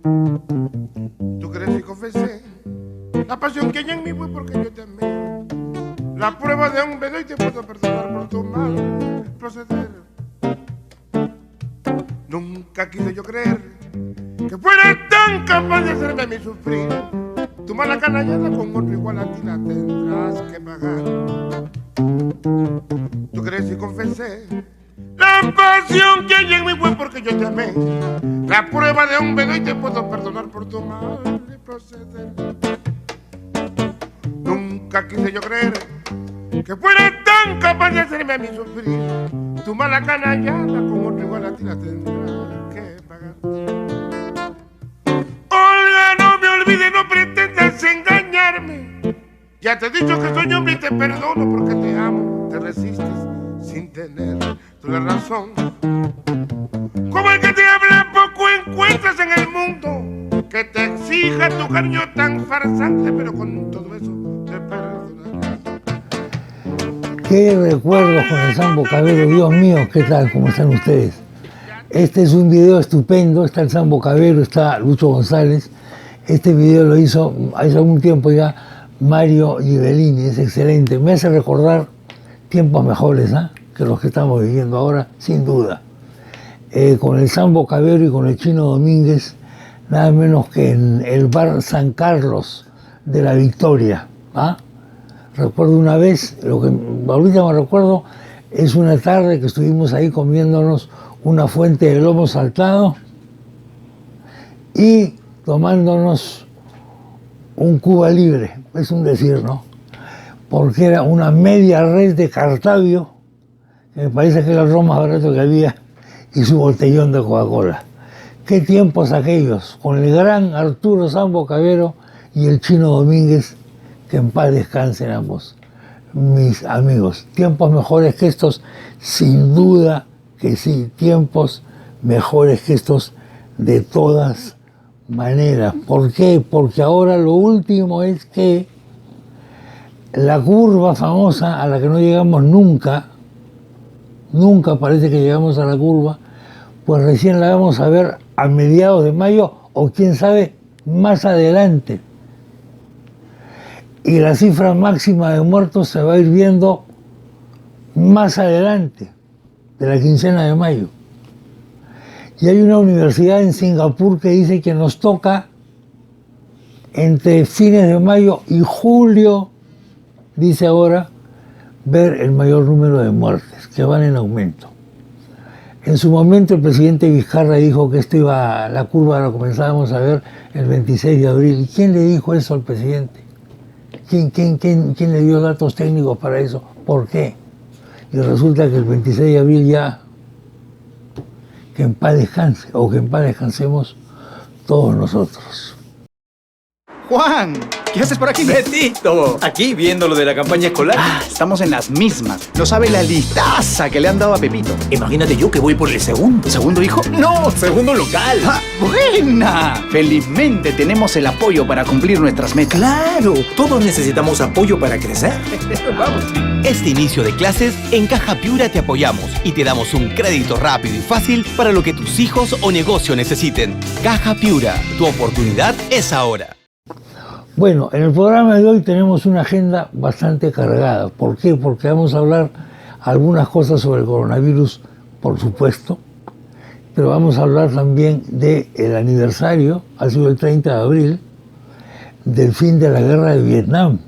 Tú crees y confesé la pasión que hay en mí fue porque yo te amé. La prueba de un velo y te puedo perdonar por tu mal proceder. Nunca quise yo creer que fueras tan capaz de hacerme a mí sufrir. Tu mala canallada con otro igual a ti la tendrás que pagar. Tú crees y confesé la pasión que hay en mí fue porque yo te amé. La prueba de un velo y te puedo perdonar por tu mal proceder. Nunca quise yo creer que fueras tan capaz de hacerme a mí sufrir. Tu mala canallada con otro igual a ti la tendrás que pagar. Olga, no me olvides, no pretendas engañarme. Ya te he dicho que soy hombre y te perdono porque te amo. Te resistes sin tener tú la razón. Como el que te habla poco encuentras en el mundo que te exija tu cariño tan farsante, pero con todo eso te perdonarás. Qué recuerdos con el Sambo Cabero, Dios mío, ¿qué tal? ¿Cómo están ustedes? Este es un video estupendo, está el Sambo Cabero, está Lucho González. Este video lo hizo hace algún tiempo ya Mario Ghibellini, es excelente. Me hace recordar tiempos mejores que los que estamos viviendo ahora, sin duda. Con el Sambo Cabero y con el Chino Domínguez, nada menos que en el bar San Carlos de la Victoria. Recuerdo una vez, lo que ahorita me recuerdo, es una tarde que estuvimos ahí comiéndonos una fuente de lomo saltado y tomándonos un Cuba Libre, es un decir, ¿no? Porque era una media red de Cartavio, que me parece que era el ron más barato que había, y su botellón de Coca-Cola. Qué tiempos aquellos, con el gran Arturo Sambo Cabero y el Chino Domínguez, que en paz descansen ambos, mis amigos. Tiempos mejores que estos, sin duda que sí, tiempos mejores que estos de todas maneras. ¿Por qué? Porque ahora lo último es que la curva famosa a la que no llegamos nunca, nunca parece que llegamos a la curva, pues recién la vamos a ver a mediados de mayo o quién sabe más adelante. Y la cifra máxima de muertos se va a ir viendo más adelante, de la quincena de mayo. Y hay una universidad en Singapur que dice que nos toca entre fines de mayo y julio, dice ahora, ver el mayor número de muertes, que van en aumento. En su momento el presidente Vizcarra dijo que la curva la comenzábamos a ver el 26 de abril. ¿Y quién le dijo eso al presidente? ¿Quién le dio datos técnicos para eso? ¿Por qué? Y resulta que el 26 de abril ya, que en paz descanse, o que en paz descansemos todos nosotros. Juan, ¿qué haces por aquí? Betito, aquí viendo lo de la campaña escolar. Estamos en las mismas. No sabe la listaza que le han dado a Pepito. Imagínate yo que voy por el segundo. ¿Segundo hijo? No, segundo local. ¡Buena! Felizmente tenemos el apoyo para cumplir nuestras metas. Claro, todos necesitamos apoyo para crecer. Vamos. Este inicio de clases, en Caja Piura te apoyamos y te damos un crédito rápido y fácil para lo que tus hijos o negocio necesiten. Caja Piura, tu oportunidad es ahora. Bueno, en el programa de hoy tenemos una agenda bastante cargada. ¿Por qué? Porque vamos a hablar algunas cosas sobre el coronavirus, por supuesto, pero vamos a hablar también del aniversario, ha sido el 30 de abril, del fin de la guerra de Vietnam.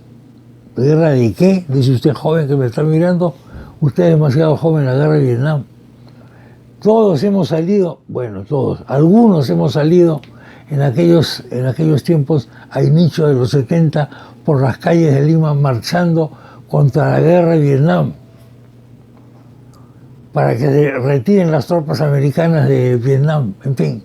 ¿Guerra de qué? Dice usted, joven que me está mirando, usted es demasiado joven, la guerra de Vietnam. Todos hemos salido, bueno, todos, algunos hemos salido en aquellos tiempos, a inicio de los 70, por las calles de Lima marchando contra la guerra de Vietnam, para que se retiren las tropas americanas de Vietnam. En fin,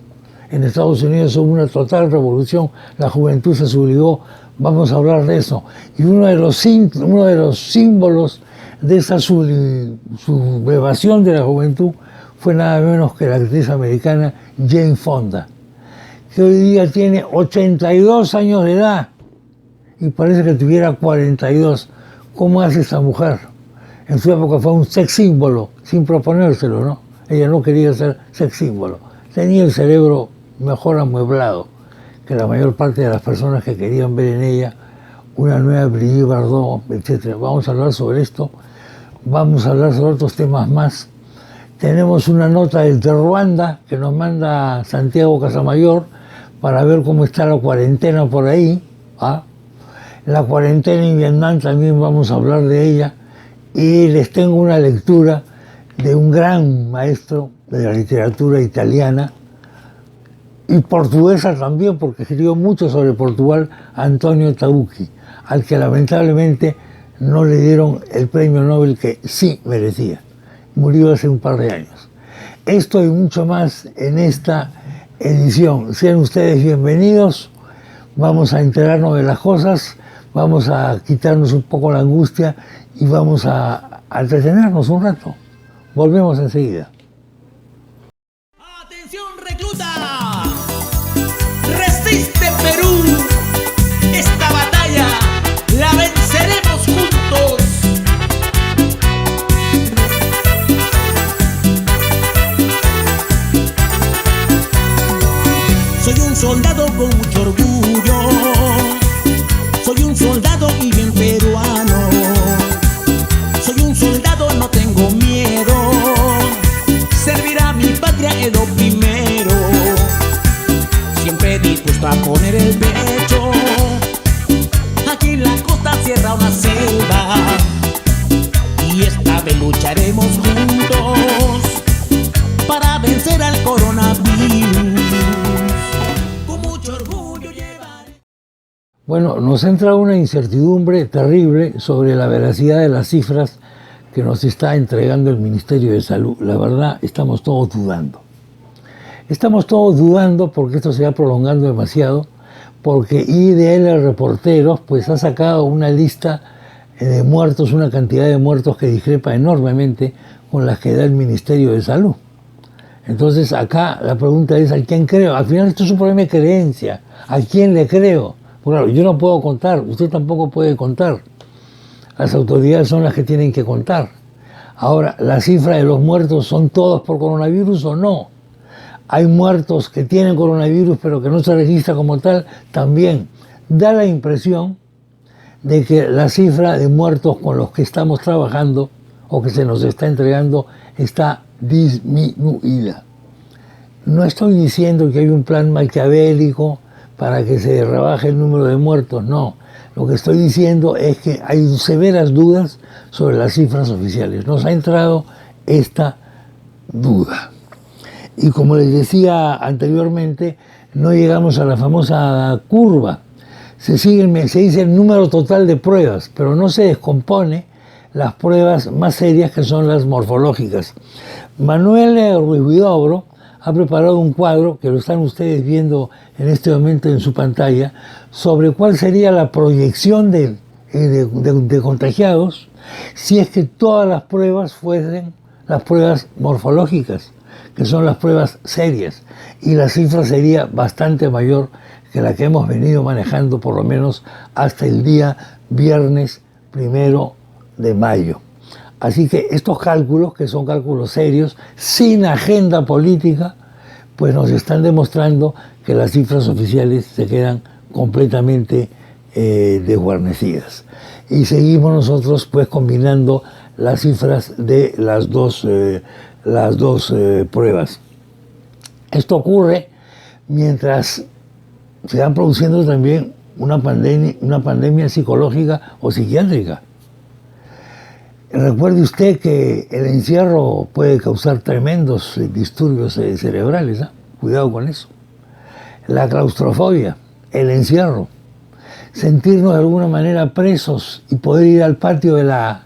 en Estados Unidos hubo una total revolución, la juventud se subligó, vamos a hablar de eso. Y uno de los símbolos de esa sublevación de la juventud fue nada menos que la actriz americana Jane Fonda, que hoy día tiene 82 años de edad y parece que tuviera 42. ¿Cómo hace esa mujer? En su época fue un sex símbolo, sin proponérselo, ¿no? Ella no quería ser sex símbolo. Tenía el cerebro mejor amueblado. que la mayor parte de las personas que querían ver en ella una nueva Brigitte Bardot, etc. Vamos a hablar sobre esto, vamos a hablar sobre otros temas más. Tenemos una nota desde Ruanda que nos manda Santiago Casamayor para ver cómo está la cuarentena por ahí. La cuarentena en Vietnam también vamos a hablar de ella. Y les tengo una lectura de un gran maestro de la literatura italiana y portuguesa también, porque escribió mucho sobre Portugal, Antonio Tauchi, al que lamentablemente no le dieron el premio Nobel que sí merecía. Murió hace un par de años. Esto y mucho más en esta edición. Sean ustedes bienvenidos. Vamos a enterarnos de las cosas, vamos a quitarnos un poco la angustia y vamos a entretenernos un rato. Volvemos enseguida. ¡Atención, recluta! ¡Resiste, Perú! Esta batalla la venceremos juntos. Soy un soldado con mucho orgullo. Soy un soldado y bien peruano. Soy un soldado, no tengo miedo. Servir a mi patria es lo primero. Siempre dispuesto a poner el pecho. Aquí en la costa cierra una selva. Y esta vez lucharemos juntos para vencer al coronavirus. Con mucho orgullo llevaré. Bueno, nos entra una incertidumbre terrible sobre la veracidad de las cifras que nos está entregando el Ministerio de Salud. La verdad, estamos todos dudando. Estamos todos dudando porque esto se va prolongando demasiado, porque IDL Reporteros pues ha sacado una lista de muertos, una cantidad de muertos que discrepa enormemente con las que da el Ministerio de Salud. Entonces acá la pregunta es, ¿a quién creo? Al final esto es un problema de creencia. ¿A quién le creo? Pues claro, yo no puedo contar, usted tampoco puede contar. Las autoridades son las que tienen que contar. Ahora, ¿la cifra de los muertos son todos por coronavirus o no? Hay muertos que tienen coronavirus pero que no se registra como tal también. Da la impresión de que la cifra de muertos con los que estamos trabajando o que se nos está entregando está disminuida. No estoy diciendo que hay un plan maquiavélico para que se rebaje el número de muertos, no. Lo que estoy diciendo es que hay severas dudas sobre las cifras oficiales. Nos ha entrado esta duda. Y como les decía anteriormente, no llegamos a la famosa curva. Se dice el número total de pruebas, pero no se descompone las pruebas más serias, que son las morfológicas. Manuel Ruiz Huidobro ha preparado un cuadro, que lo están ustedes viendo en este momento en su pantalla, sobre cuál sería la proyección de contagiados si es que todas las pruebas fuesen las pruebas morfológicas, que son las pruebas serias, y la cifra sería bastante mayor que la que hemos venido manejando por lo menos hasta el día viernes 1 de mayo. Así que estos cálculos, que son cálculos serios, sin agenda política, pues nos están demostrando que las cifras oficiales se quedan completamente desguarnecidas. Y seguimos nosotros pues combinando las cifras de las dos pruebas. Esto ocurre mientras se va produciendo también una pandemia psicológica o psiquiátrica. Recuerde usted que el encierro puede causar tremendos disturbios cerebrales, ¿eh? Cuidado con eso. La claustrofobia, el encierro, sentirnos de alguna manera presos y poder ir al patio de la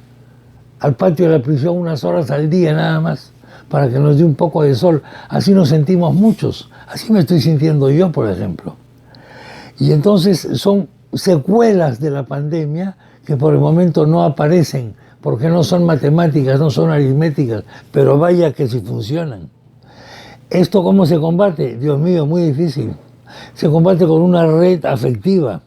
prisión unas horas al día nada más para que nos dé un poco de sol. Así nos sentimos muchos, así me estoy sintiendo yo, por ejemplo. Y entonces son secuelas de la pandemia que por el momento no aparecen, porque no son matemáticas, no son aritméticas, pero vaya que sí funcionan. ¿Esto cómo se combate? Dios mío, muy difícil. Se combate con una red afectiva.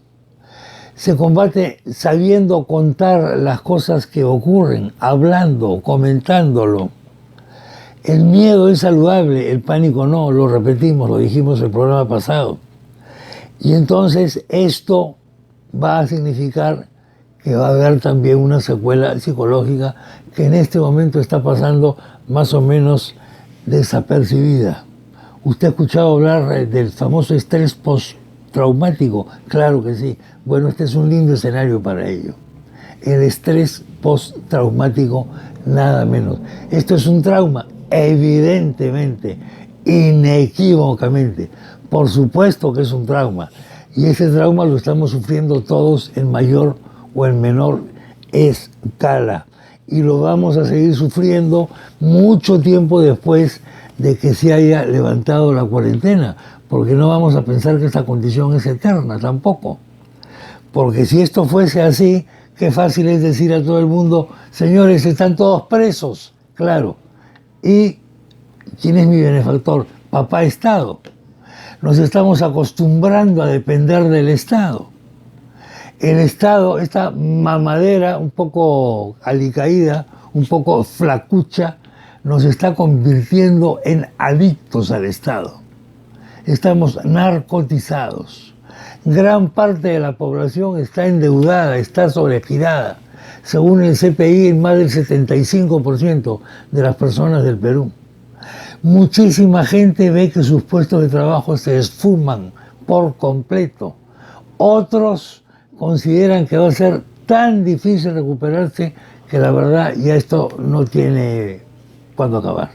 Se combate sabiendo contar las cosas que ocurren, hablando, comentándolo. El miedo es saludable, el pánico no, lo repetimos, lo dijimos el programa pasado. Y entonces esto va a significar que va a haber también una secuela psicológica que en este momento está pasando más o menos desapercibida. ¿Usted ha escuchado hablar del famoso estrés postraumático? Claro que sí. Bueno, este es un lindo escenario para ello. El estrés postraumático, nada menos. Esto es un trauma, evidentemente, inequívocamente. Por supuesto que es un trauma. Y ese trauma lo estamos sufriendo todos en mayor o en menor escala. Y lo vamos a seguir sufriendo mucho tiempo después de que se haya levantado la cuarentena, porque no vamos a pensar que esta condición es eterna tampoco. Porque si esto fuese así, qué fácil es decir a todo el mundo, señores, están todos presos, claro. ¿Y quién es mi benefactor? Papá Estado. Nos estamos acostumbrando a depender del Estado. El Estado, esta mamadera un poco alicaída, un poco flacucha, nos está convirtiendo en adictos al Estado. Estamos narcotizados. Gran parte de la población está endeudada, está sobregirada. Según el CPI, en más del 75% de las personas del Perú. Muchísima gente ve que sus puestos de trabajo se esfuman por completo. Otros consideran que va a ser tan difícil recuperarse que la verdad ya esto no tiene cuándo acabar.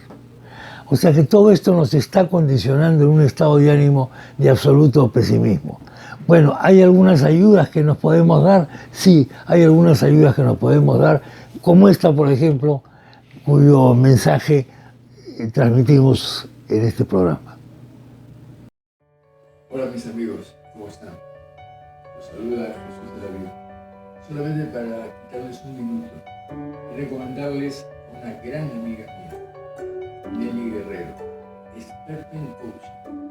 O sea que todo esto nos está condicionando en un estado de ánimo de absoluto pesimismo. Bueno, ¿hay algunas ayudas que nos podemos dar? Sí, hay algunas ayudas que nos podemos dar, como esta, por ejemplo, cuyo mensaje transmitimos en este programa. Hola mis amigos, ¿cómo están? Los saluda Jesús de la Vida. Solamente para quitarles un minuto y recomendarles a una gran amiga mía, Nelly Guerrero, experta en coaching.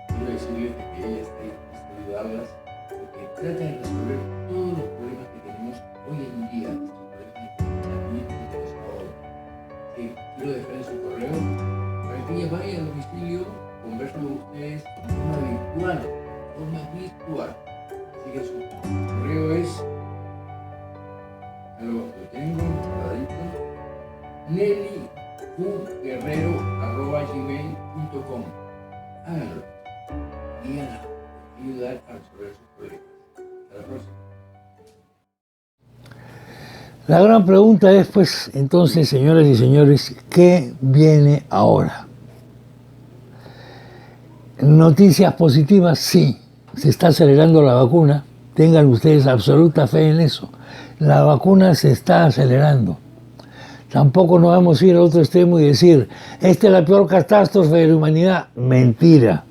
Quiero decirles que ella está dispuesta a ayudarlas porque trata de resolver todos los problemas que tenemos hoy en día, estos problemas de pensamiento que nos ahora. Sí, quiero dejarles su correo para que ella vaya a domicilio, converse con ustedes de forma virtual. Así que su correo es, lo tengo guardadito, nellyguerrero@gmail.com. Háganlo. Díganla. Ayudar a resolver sus problemas. Hasta la próxima. La gran pregunta es, pues, entonces, señoras y señores, ¿qué viene ahora? Noticias positivas, sí. Se está acelerando la vacuna. Tengan ustedes absoluta fe en eso. La vacuna se está acelerando. Tampoco nos vamos a ir al otro extremo y decir, esta es la peor catástrofe de la humanidad. Mentira.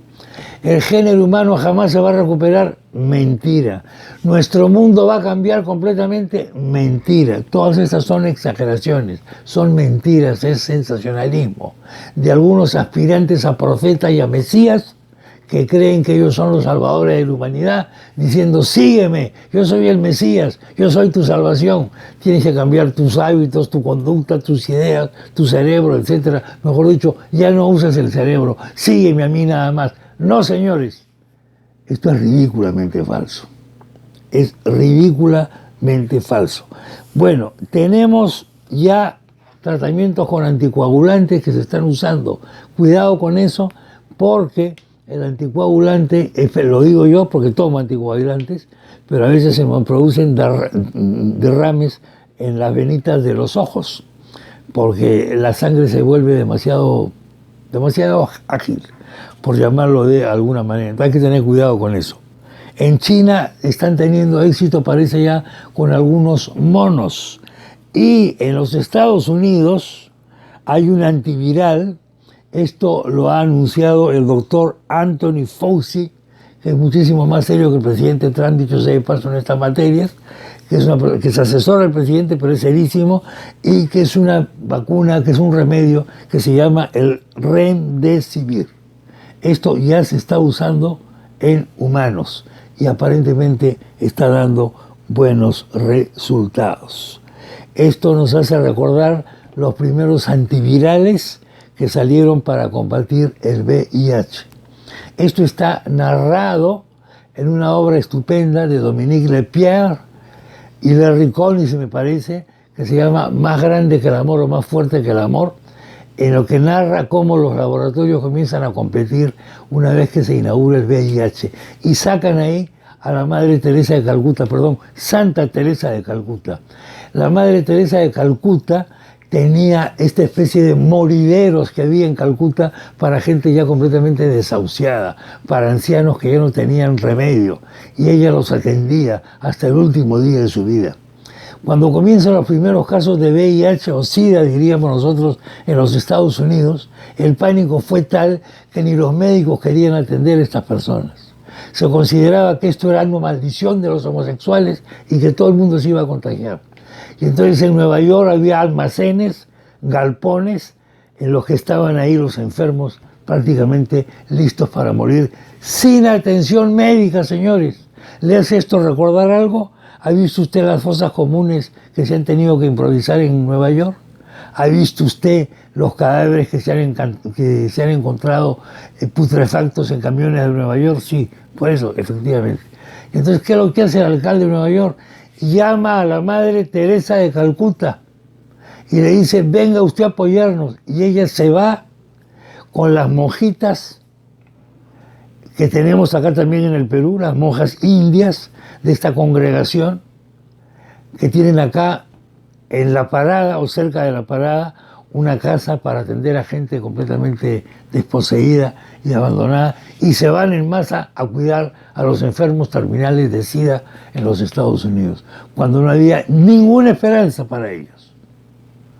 El género humano jamás se va a recuperar. Mentira. Nuestro mundo va a cambiar completamente. Mentira. Todas estas son exageraciones, son mentiras, es sensacionalismo de algunos aspirantes a profeta y a Mesías que creen que ellos son los salvadores de la humanidad, diciendo, sígueme, yo soy el Mesías, yo soy tu salvación. Tienes que cambiar tus hábitos, tu conducta, tus ideas, tu cerebro, etc. Mejor dicho, ya no uses el cerebro, sígueme a mí nada más. No, señores, esto es ridículamente falso. Es ridículamente falso. Bueno, tenemos ya tratamientos con anticoagulantes que se están usando. Cuidado con eso, porque el anticoagulante, lo digo yo porque tomo anticoagulantes, pero a veces se me producen derrames en las venitas de los ojos, porque la sangre se vuelve demasiado ágil, por llamarlo de alguna manera. Entonces hay que tener cuidado con eso. En China están teniendo éxito, parece ya, con algunos monos. Y en los Estados Unidos hay un antiviral. Esto lo ha anunciado el doctor Anthony Fauci, que es muchísimo más serio que el presidente Trump, dicho sea de paso, en estas materias, que es asesor del presidente, pero es serísimo, y que es una vacuna, que es un remedio que se llama el Remdesivir. Esto ya se está usando en humanos y aparentemente está dando buenos resultados. Esto nos hace recordar los primeros antivirales que salieron para combatir el VIH. Esto está narrado en una obra estupenda de Dominique Lepierre y Larry Collins, me parece, que se llama Más grande que el amor o más fuerte que el amor, en lo que narra cómo los laboratorios comienzan a competir una vez que se inaugura el VIH. Y sacan ahí a la Madre Teresa de Calcuta, perdón, Santa Teresa de Calcuta. La Madre Teresa de Calcuta tenía esta especie de morideros que había en Calcuta para gente ya completamente desahuciada, para ancianos que ya no tenían remedio, y ella los atendía hasta el último día de su vida. Cuando comienzan los primeros casos de VIH o SIDA, diríamos nosotros, en los Estados Unidos, el pánico fue tal que ni los médicos querían atender a estas personas. Se consideraba que esto era una maldición de los homosexuales y que todo el mundo se iba a contagiar. Y entonces en Nueva York había almacenes, galpones, en los que estaban ahí los enfermos prácticamente listos para morir, sin atención médica, señores. ¿Le hace esto recordar algo? ¿Ha visto usted las fosas comunes que se han tenido que improvisar en Nueva York? ¿Ha visto usted los cadáveres que se han encontrado putrefactos en camiones de Nueva York? Sí, por eso, efectivamente. Entonces, ¿qué es lo que hace el alcalde de Nueva York? Llama a la Madre Teresa de Calcuta y le dice, venga usted a apoyarnos. Y ella se va con las monjitas que tenemos acá también en el Perú, las monjas indias de esta congregación, que tienen acá en la parada o cerca de la parada una casa para atender a gente completamente desposeída y abandonada, y se van en masa a cuidar a los enfermos terminales de SIDA en los Estados Unidos, cuando no había ninguna esperanza para ellos.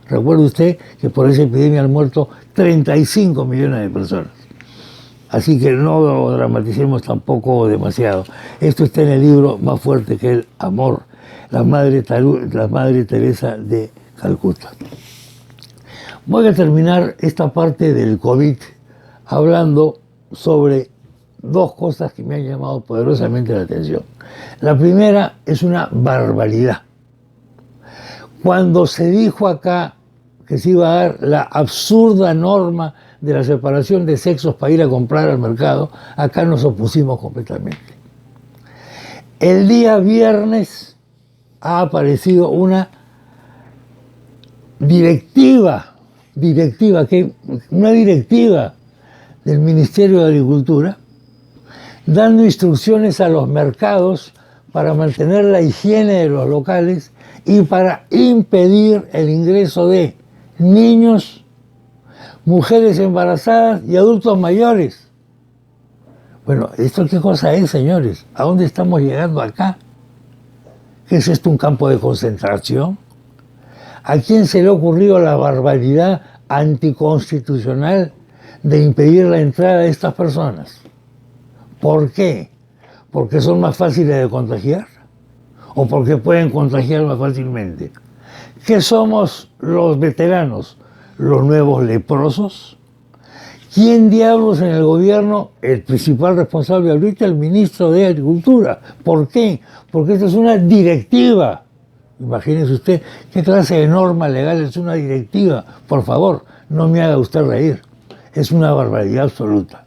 Recuerde usted que por esa epidemia han muerto 35 millones de personas. Así que no dramaticemos tampoco demasiado. Esto está en el libro Más fuerte que el amor, la Madre Teresa de Calcuta. Voy a terminar esta parte del COVID hablando sobre dos cosas que me han llamado poderosamente la atención. La primera es una barbaridad. Cuando se dijo acá que se iba a dar la absurda norma de la separación de sexos para ir a comprar al mercado, acá nos opusimos completamente. El día viernes ha aparecido una directiva del Ministerio de Agricultura dando instrucciones a los mercados para mantener la higiene de los locales y para impedir el ingreso de niños, mujeres embarazadas y adultos mayores. Bueno, ¿esto qué cosa es, señores? ¿A dónde estamos llegando acá? ¿Qué es esto, un campo de concentración? ¿A quién se le ha ocurrido la barbaridad anticonstitucional de impedir la entrada de estas personas? ¿Por qué? ¿Porque son más fáciles de contagiar? ¿O porque pueden contagiar más fácilmente? ¿Qué somos los veteranos? ¿Los nuevos leprosos? ¿Quién diablos en el gobierno? El principal responsable ahorita, el ministro de Agricultura. ¿Por qué? Porque esta es una directiva. Imagínese usted qué clase de norma legal es una directiva. Por favor, no me haga usted reír. Es una barbaridad absoluta.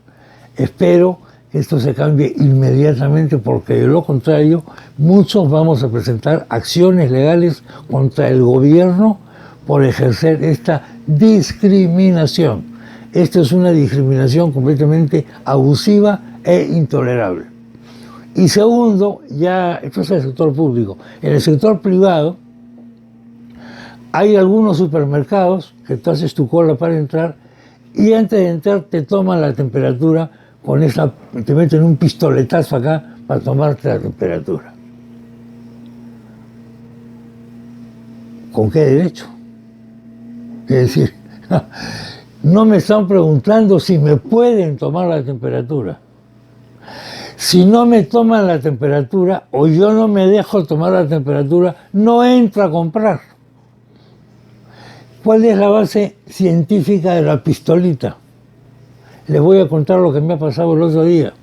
Espero que esto se cambie inmediatamente, porque de lo contrario muchos vamos a presentar acciones legales contra el gobierno por ejercer esta discriminación. Esto es una discriminación completamente abusiva e intolerable. Y segundo, ya esto es el sector público. En el sector privado hay algunos supermercados que tú haces tu cola para entrar y antes de entrar te toman la temperatura con esa, te meten un pistoletazo acá para tomarte la temperatura. ¿Con qué derecho? Es decir, no me están preguntando si me pueden tomar la temperatura. Si no me toman la temperatura o yo no me dejo tomar la temperatura, no entro a comprar. ¿Cuál es la base científica de la pistolita? Les voy a contar lo que me ha pasado el otro día.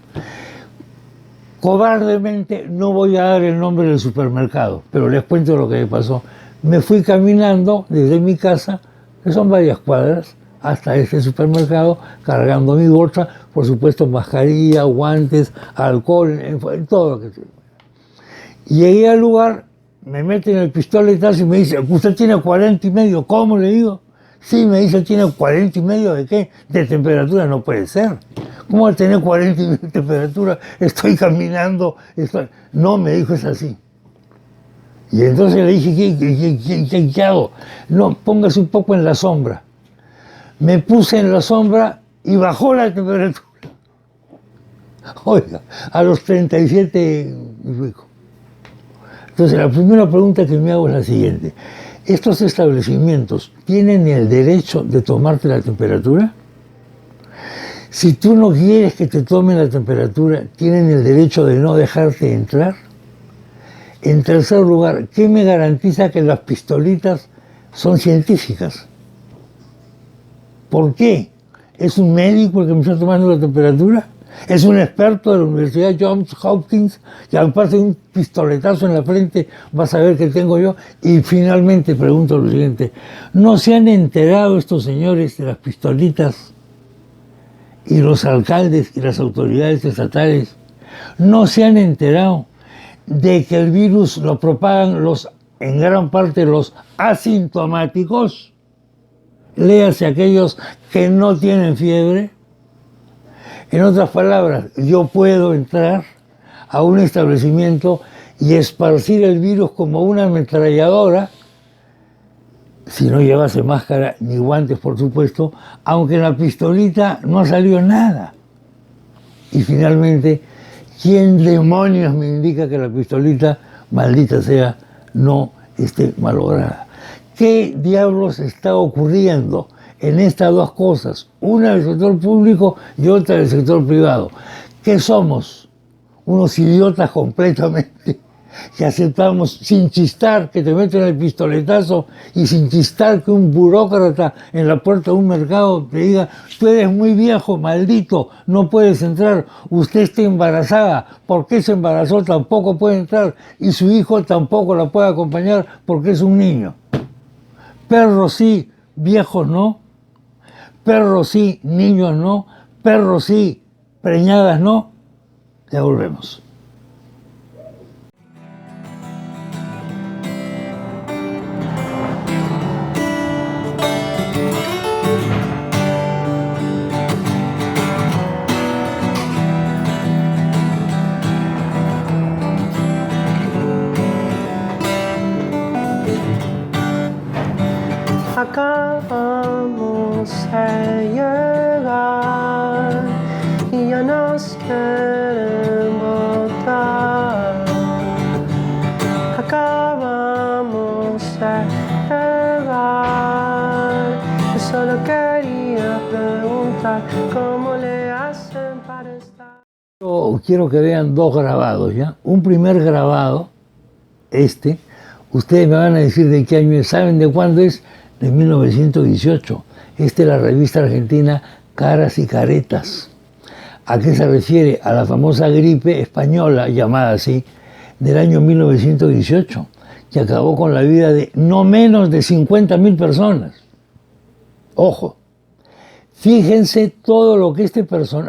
Cobardemente no voy a dar el nombre del supermercado, pero les cuento lo que me pasó. Me fui caminando desde mi casa, que son varias cuadras, hasta este supermercado cargando mi bolsa, por supuesto mascarilla, guantes, alcohol, todo lo que sea. Llegué al lugar, me meten el pistoletazo y me dice, usted tiene 40 y medio, ¿cómo? Le digo. Sí, me dice, ¿tiene 40 y medio de qué? De temperatura, no puede ser. ¿Cómo va a tener 40 y medio de temperatura? Estoy caminando, No, me dijo, es así. Y entonces le dije, ¿qué hago? No, póngase un poco en la sombra. Me puse en la sombra y bajó la temperatura. Oiga, a los 37 y pico. Entonces, la primera pregunta que me hago es la siguiente. ¿Estos establecimientos tienen el derecho de tomarte la temperatura? Si tú no quieres que te tomen la temperatura, ¿tienen el derecho de no dejarte entrar? En tercer lugar, ¿qué me garantiza que las pistolitas son científicas? ¿Por qué? ¿Es un médico el que me está tomando la temperatura? ¿Es un experto de la Universidad Johns Hopkins que al pasar un pistoletazo en la frente va a saber qué tengo yo? Y finalmente pregunto lo siguiente, ¿no se han enterado estos señores de las pistolitas y los alcaldes y las autoridades estatales? ¿No se han enterado de que el virus lo propagan en gran parte los asintomáticos? Léase aquellos que no tienen fiebre. En otras palabras, yo puedo entrar a un establecimiento y esparcir el virus como una ametralladora, si no llevase máscara ni guantes, por supuesto, aunque en la pistolita no ha salido nada. Y finalmente, ¿quién demonios me indica que la pistolita, maldita sea, no esté malograda? ¿Qué diablos está ocurriendo en estas dos cosas? Una del sector público y otra del sector privado. ¿Qué somos? Unos idiotas completamente, que aceptamos sin chistar que te meten el pistoletazo y sin chistar que un burócrata en la puerta de un mercado te diga, tú eres muy viejo, maldito, no puedes entrar, usted está embarazada, ¿por qué se embarazó? Tampoco puede entrar, y su hijo tampoco la puede acompañar porque es un niño. Perros sí, viejos no. Perros sí, niños no. Perros sí, preñadas no. Ya volvemos. Acabamos de llegar y ya nos quieren botar. Acabamos de llegar. Yo solo quería preguntar cómo le hacen para estar. Yo quiero que vean dos grabados, ¿ya? Un primer grabado, ustedes me van a decir de qué año es, ¿saben de cuándo es? De 1918. Esta es la revista argentina Caras y Caretas. ¿A qué se refiere? A la famosa gripe española, llamada así, del año 1918, que acabó con la vida de no menos de 50.000 personas. Ojo, fíjense todo lo que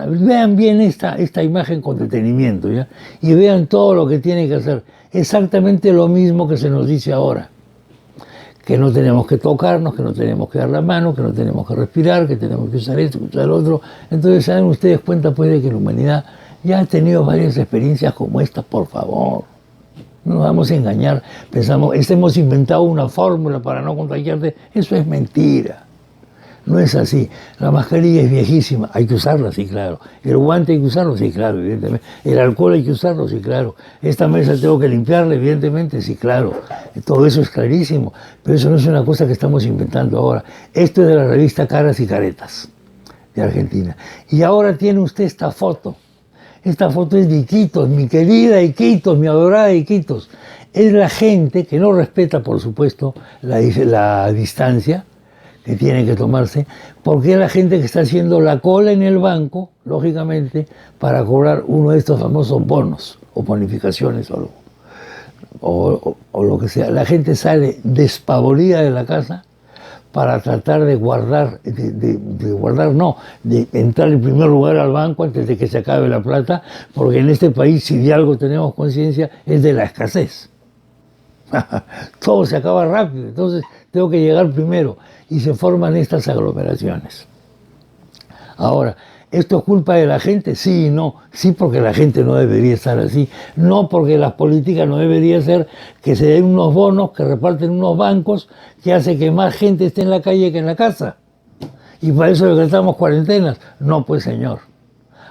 vean bien esta imagen con detenimiento, ¿ya? Y vean todo lo que tiene que hacer. Exactamente lo mismo que se nos dice ahora. Que no tenemos que tocarnos, que no tenemos que dar la mano, que no tenemos que respirar, que tenemos que usar esto, que usar lo otro. Entonces, ¿saben ustedes cuenta pues de que la humanidad ya ha tenido varias experiencias como estas? Por favor, no nos vamos a engañar. Pensamos, hemos inventado una fórmula para no contagiarte. Eso es mentira. No es así. La mascarilla es viejísima, hay que usarla, sí, claro. El guante hay que usarlo, sí, claro, evidentemente. El alcohol hay que usarlo, sí, claro. Esta mesa tengo que limpiarla, evidentemente, sí, claro. Todo eso es clarísimo, pero eso no es una cosa que estamos inventando ahora. Esto es de la revista Caras y Caretas, de Argentina. Y ahora tiene usted esta foto. Esta foto es de Iquitos, mi querida Iquitos, mi adorada Iquitos. Es la gente que no respeta, por supuesto, la distancia que tiene que tomarse, porque es la gente que está haciendo la cola en el banco, lógicamente, para cobrar uno de estos famosos bonos o bonificaciones o lo que sea. La gente sale despavorida de la casa para tratar de guardar, de entrar en primer lugar al banco antes de que se acabe la plata, porque en este país, si de algo tenemos conciencia, es de la escasez. Todo se acaba rápido, entonces tengo que llegar primero y se forman estas aglomeraciones. Ahora, ¿esto es culpa de la gente? Sí y no. Sí, porque la gente no debería estar así. No, porque las políticas no debería ser que se den unos bonos que reparten unos bancos que hace que más gente esté en la calle que en la casa. Y para eso decretamos cuarentenas. No, pues señor.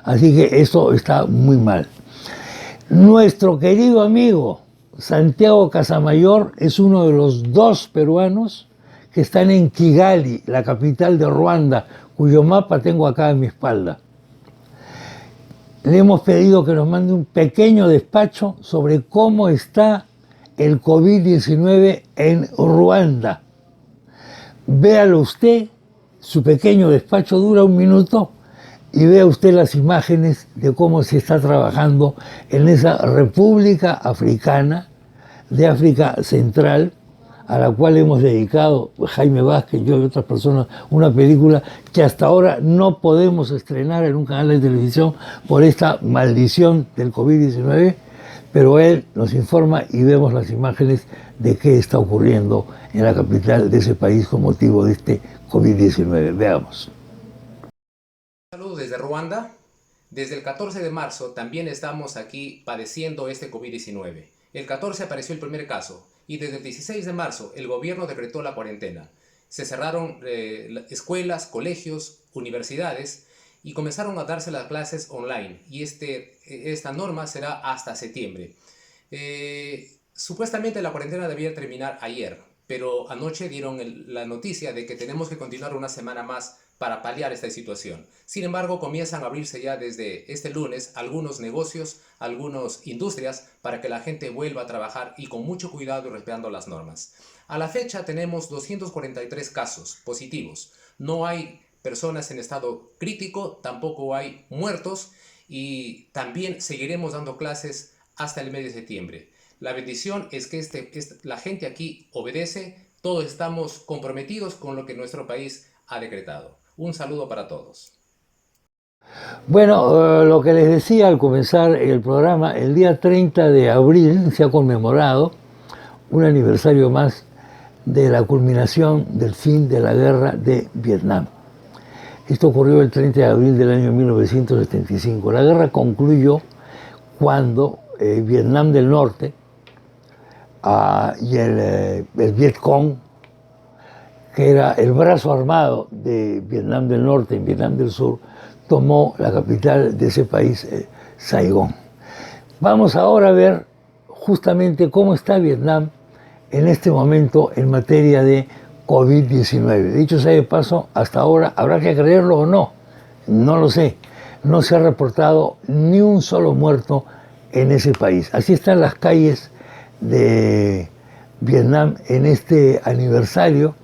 Así que eso está muy mal. Nuestro querido amigo Santiago Casamayor es uno de los 2 peruanos que están en Kigali, la capital de Ruanda, cuyo mapa tengo acá a mi espalda. Le hemos pedido que nos mande un pequeño despacho sobre cómo está el COVID-19 en Ruanda. Véalo usted, su pequeño despacho dura 1 minuto, y vea usted las imágenes de cómo se está trabajando en esa república africana de África Central, a la cual hemos dedicado Jaime Vázquez, yo y otras personas, una película que hasta ahora no podemos estrenar en un canal de televisión por esta maldición del COVID-19, pero él nos informa y vemos las imágenes de qué está ocurriendo en la capital de ese país con motivo de este COVID-19. Veamos. Saludos desde Ruanda. Desde el 14 de marzo también estamos aquí padeciendo este COVID-19. El 14 apareció el primer caso y desde el 16 de marzo el gobierno decretó la cuarentena. Se cerraron escuelas, colegios, universidades y comenzaron a darse las clases online. Y esta norma será hasta septiembre. Supuestamente la cuarentena debía terminar ayer, pero anoche dieron la noticia de que tenemos que continuar una semana más para paliar esta situación. Sin embargo, comienzan a abrirse ya desde este lunes algunos negocios, algunas industrias, para que la gente vuelva a trabajar y con mucho cuidado y respetando las normas. A la fecha tenemos 243 casos positivos. No hay personas en estado crítico, tampoco hay muertos y también seguiremos dando clases hasta el mes de septiembre. La bendición es que la gente aquí obedece, todos estamos comprometidos con lo que nuestro país ha decretado. Un saludo para todos. Bueno, lo que les decía al comenzar el programa, el día 30 de abril se ha conmemorado un aniversario más de la culminación del fin de la guerra de Vietnam. Esto ocurrió el 30 de abril del año 1975. La guerra concluyó cuando Vietnam del Norte y el Vietcong, que era el brazo armado de Vietnam del Norte y Vietnam del Sur, tomó la capital de ese país, Saigón. Vamos ahora a ver justamente cómo está Vietnam en este momento en materia de COVID-19. Dicho sea de paso, hasta ahora, ¿habrá que creerlo o no? No lo sé. No se ha reportado ni un solo muerto en ese país. Así están las calles de Vietnam en este aniversario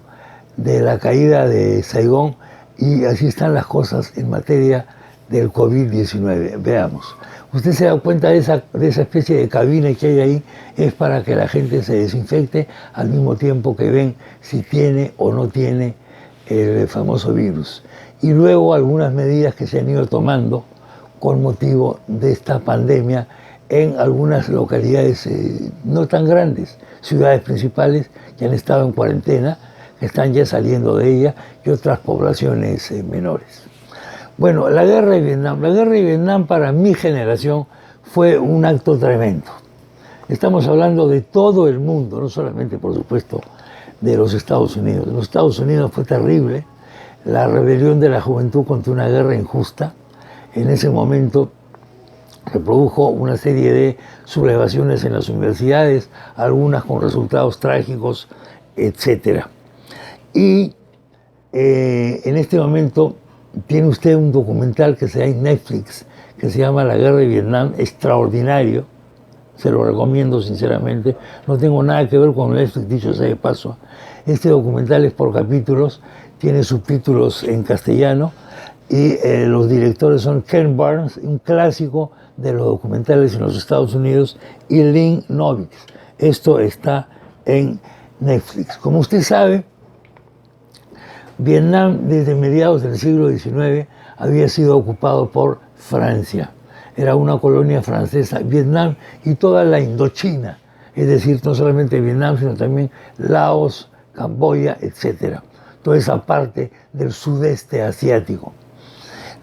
de la caída de Saigón, y así están las cosas en materia del COVID-19. Veamos. Usted se da cuenta de esa especie de cabina que hay ahí, es para que la gente se desinfecte al mismo tiempo que ven si tiene o no tiene el famoso virus. Y luego algunas medidas que se han ido tomando con motivo de esta pandemia en algunas localidades no tan grandes, ciudades principales que han estado en cuarentena, que están ya saliendo de ella, y otras poblaciones menores. Bueno, la guerra de Vietnam para mi generación fue un acto tremendo. Estamos hablando de todo el mundo, no solamente, por supuesto, de los Estados Unidos. En los Estados Unidos fue terrible la rebelión de la juventud contra una guerra injusta. En ese momento se produjo una serie de sublevaciones en las universidades, algunas con resultados trágicos, etcétera. Y en este momento tiene usted un documental que se da en Netflix, que se llama La Guerra de Vietnam, extraordinario, se lo recomiendo sinceramente, no tengo nada que ver con Netflix, dicho sea de paso. Este documental es por capítulos, tiene subtítulos en castellano, y los directores son Ken Barnes, un clásico de los documentales en los Estados Unidos, y Lynn Novitz. Esto está en Netflix. Como usted sabe, Vietnam desde mediados del siglo XIX había sido ocupado por Francia. Era una colonia francesa, Vietnam y toda la Indochina, es decir, no solamente Vietnam, sino también Laos, Camboya, etc. Toda esa parte del sudeste asiático.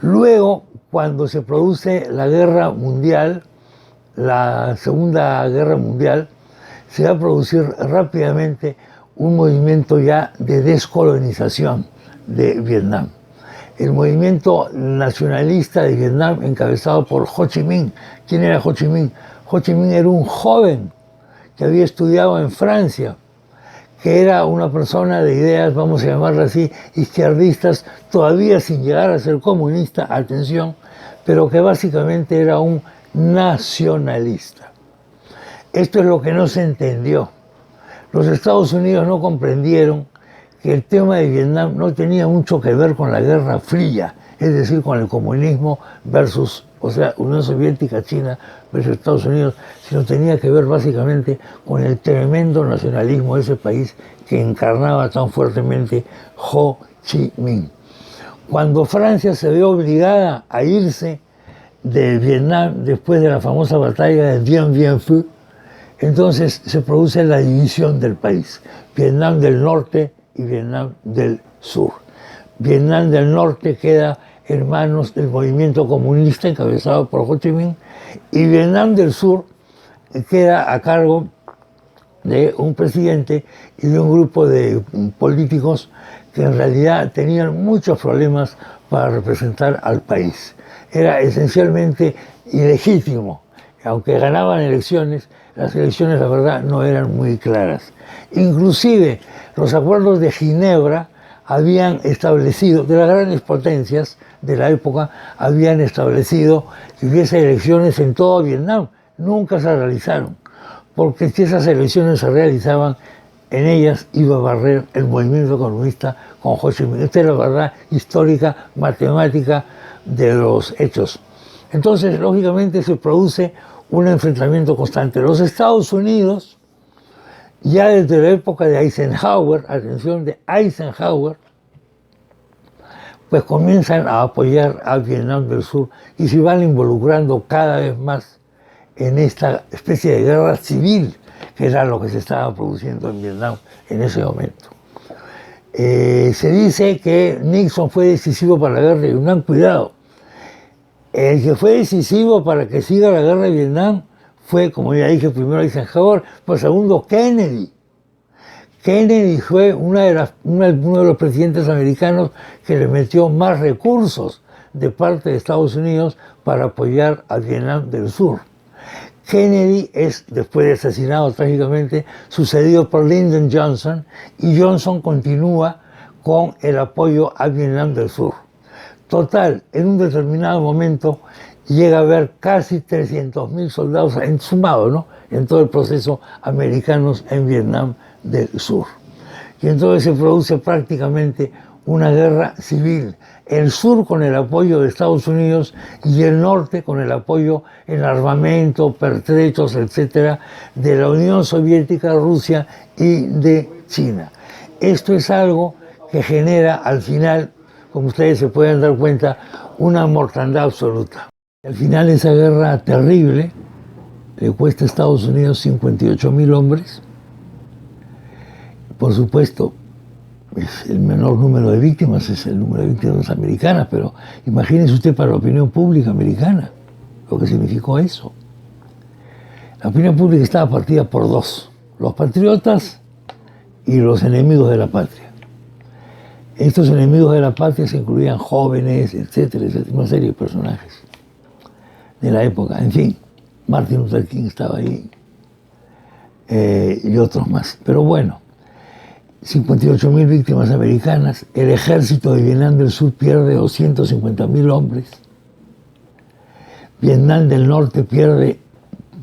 Luego, cuando se produce la guerra mundial, la Segunda Guerra Mundial, se va a producir rápidamente un movimiento ya de descolonización de Vietnam. El movimiento nacionalista de Vietnam, encabezado por Ho Chi Minh. ¿Quién era Ho Chi Minh? Ho Chi Minh era un joven que había estudiado en Francia, que era una persona de ideas, vamos a llamarla así, izquierdistas, todavía sin llegar a ser comunista, atención, pero que básicamente era un nacionalista. Esto es lo que no se entendió. Los Estados Unidos no comprendieron que el tema de Vietnam no tenía mucho que ver con la Guerra Fría, es decir, con el comunismo versus, o sea, Unión Soviética, China versus Estados Unidos, sino tenía que ver básicamente con el tremendo nacionalismo de ese país que encarnaba tan fuertemente Ho Chi Minh. Cuando Francia se ve obligada a irse de Vietnam después de la famosa batalla de Dien Bien Phu, entonces se produce la división del país, Vietnam del Norte y Vietnam del Sur. Vietnam del Norte queda en manos del movimiento comunista encabezado por Ho Chi Minh y Vietnam del Sur queda a cargo de un presidente y de un grupo de políticos que en realidad tenían muchos problemas para representar al país. Era esencialmente ilegítimo, aunque ganaban elecciones, las elecciones la verdad no eran muy claras. Inclusive los acuerdos de Ginebra habían establecido, de las grandes potencias de la época, habían establecido que hubiese elecciones en todo Vietnam. Nunca se realizaron, porque si esas elecciones se realizaban, en ellas iba a barrer el movimiento comunista con Ho Chi Minh. Esta es la verdad histórica, matemática de los hechos. Entonces, lógicamente, se produce un enfrentamiento constante. Los Estados Unidos, ya desde la época de Eisenhower, atención, de Eisenhower, pues comienzan a apoyar a Vietnam del Sur y se van involucrando cada vez más en esta especie de guerra civil, que era lo que se estaba produciendo en Vietnam en ese momento. Se dice que Nixon fue decisivo para la guerra de Vietnam. Cuidado, el que fue decisivo para que siga la guerra de Vietnam fue, como ya dije, primero Eisenhower, pues segundo Kennedy. Kennedy fue uno de los presidentes americanos que le metió más recursos de parte de Estados Unidos para apoyar a Vietnam del Sur. Kennedy es, después de asesinado trágicamente, sucedido por Lyndon Johnson, y Johnson continúa con el apoyo a Vietnam del Sur. Total, en un determinado momento llega a haber casi 300.000 soldados en sumado, ¿no?, en todo el proceso americanos en Vietnam del Sur. Y entonces se produce prácticamente una guerra civil. El sur con el apoyo de Estados Unidos y el norte con el apoyo en armamento, pertrechos, etcétera, de la Unión Soviética, Rusia y de China. Esto es algo que genera al final, como ustedes se pueden dar cuenta, una mortandad absoluta. Al final esa guerra terrible le cuesta a Estados Unidos 58.000 hombres. Por supuesto, es el menor número de víctimas, es el número de víctimas americanas, pero imagínese usted para la opinión pública americana lo que significó eso. La opinión pública estaba partida por dos: los patriotas y los enemigos de la patria. Estos enemigos de la patria se incluían jóvenes, etcétera, etcétera, una serie de personajes de la época. En fin, Martin Luther King estaba ahí y otros más. Pero bueno, 58.000 víctimas americanas, el ejército de Vietnam del Sur pierde 250.000 hombres, Vietnam del Norte pierde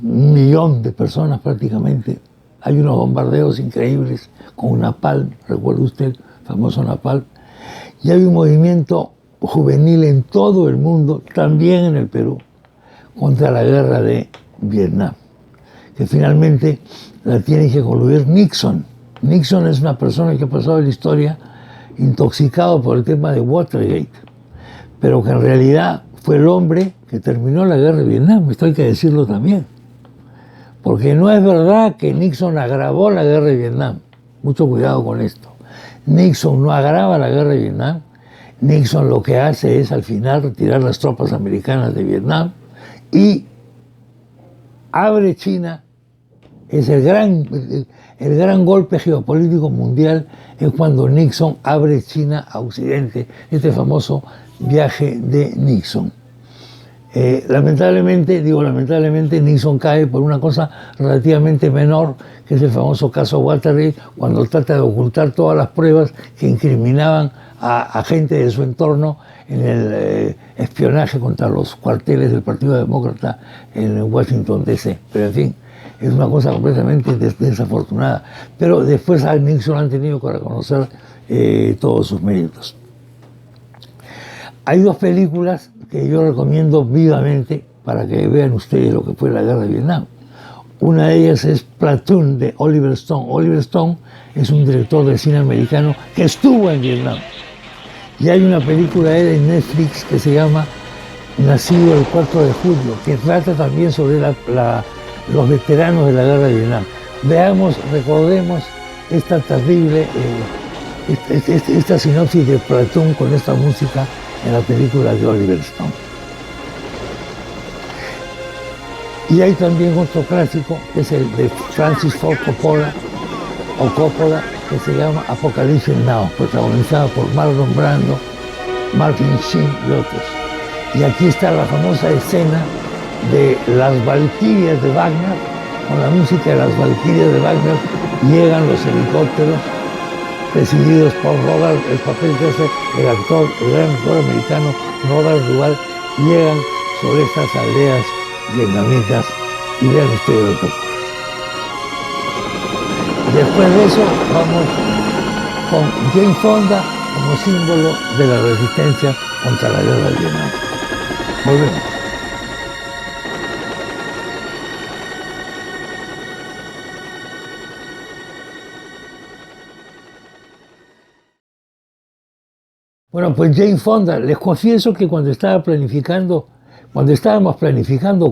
1 millón de personas prácticamente. Hay unos bombardeos increíbles con napalm, recuerda usted, el famoso napalm, y hay un movimiento juvenil en todo el mundo, también en el Perú, contra la guerra de Vietnam, que finalmente la tiene que concluir Nixon. Nixon es una persona que ha pasado en la historia intoxicado por el tema de Watergate, pero que en realidad fue el hombre que terminó la guerra de Vietnam, esto hay que decirlo también. Porque no es verdad que Nixon agravó la guerra de Vietnam. Mucho cuidado con esto. Nixon no agrava la guerra de Vietnam. Nixon lo que hace es al final retirar las tropas americanas de Vietnam y abre China. Es el gran golpe geopolítico mundial, es cuando Nixon abre China a Occidente, este famoso viaje de Nixon. Lamentablemente, Nixon cae por una cosa relativamente menor, que es el famoso caso Watergate, cuando trata de ocultar todas las pruebas que incriminaban a gente de su entorno en el espionaje contra los cuarteles del Partido Demócrata en Washington, D.C. Pero en fin, es una cosa completamente desafortunada. Pero después a Nixon han tenido que reconocer todos sus méritos. Hay dos películas que yo recomiendo vivamente para que vean ustedes lo que fue la guerra de Vietnam. Una de ellas es Platoon, de Oliver Stone. Oliver Stone es un director de cine americano que estuvo en Vietnam. Y hay una película de él en Netflix que se llama Nacido el 4 de julio, que trata también sobre los veteranos de la guerra de Vietnam. Veamos, recordemos esta terrible, esta sinopsis de Platoon con esta música en la película de Oliver Stone. Y hay también otro clásico, que es el de Francis Ford Coppola, que se llama Apocalypse Now, protagonizado por Marlon Brando, Martin Sheen y otros. Y aquí está la famosa escena de las Valquirias de Wagner, con la música de las Valquirias de Wagner, llegan los helicópteros presididos por Robert, el papel que hace el gran actor americano Robert Duvall, llegan sobre estas aldeas vietnamitas y vean ustedes lo que ocurre. Después de eso vamos con Jane Fonda como símbolo de la resistencia contra la guerra de Vietnam. Volvemos. Bueno, pues Jane Fonda, les confieso que cuando estábamos planificando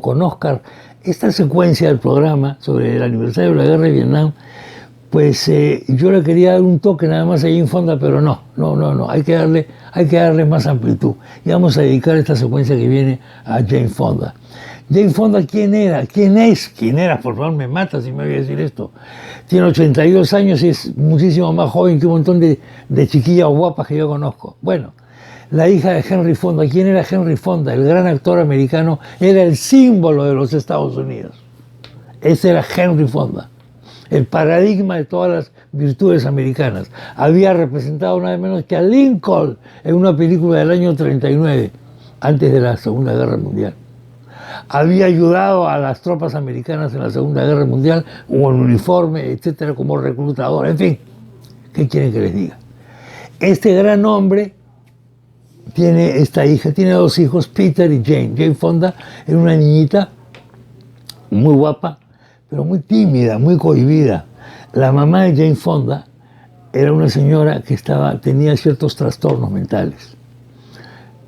con Oscar esta secuencia del programa sobre el aniversario de la guerra de Vietnam, pues yo le quería dar un toque nada más a Jane Fonda, pero no, hay que darle más amplitud. Y vamos a dedicar esta secuencia que viene a Jane Fonda. Jane Fonda, ¿quién era? ¿Quién era? Por favor, me mata si me voy a decir esto. Tiene 82 años y es muchísimo más joven que un montón de chiquillas guapas que yo conozco. Bueno, la hija de Henry Fonda. ¿Quién era Henry Fonda? El gran actor americano, era el símbolo de los Estados Unidos. Ese era Henry Fonda, el paradigma de todas las virtudes americanas. Había representado nada menos que a Lincoln en una película del año 39, antes de la Segunda Guerra Mundial. Había ayudado a las tropas americanas en la Segunda Guerra Mundial con un uniforme, etcétera, como reclutador. En fin, ¿qué quieren que les diga? Este gran hombre tiene esta hija, tiene dos hijos, Peter y Jane. Jane Fonda era una niñita muy guapa, pero muy tímida, muy cohibida. La mamá de Jane Fonda era una señora que tenía ciertos trastornos mentales.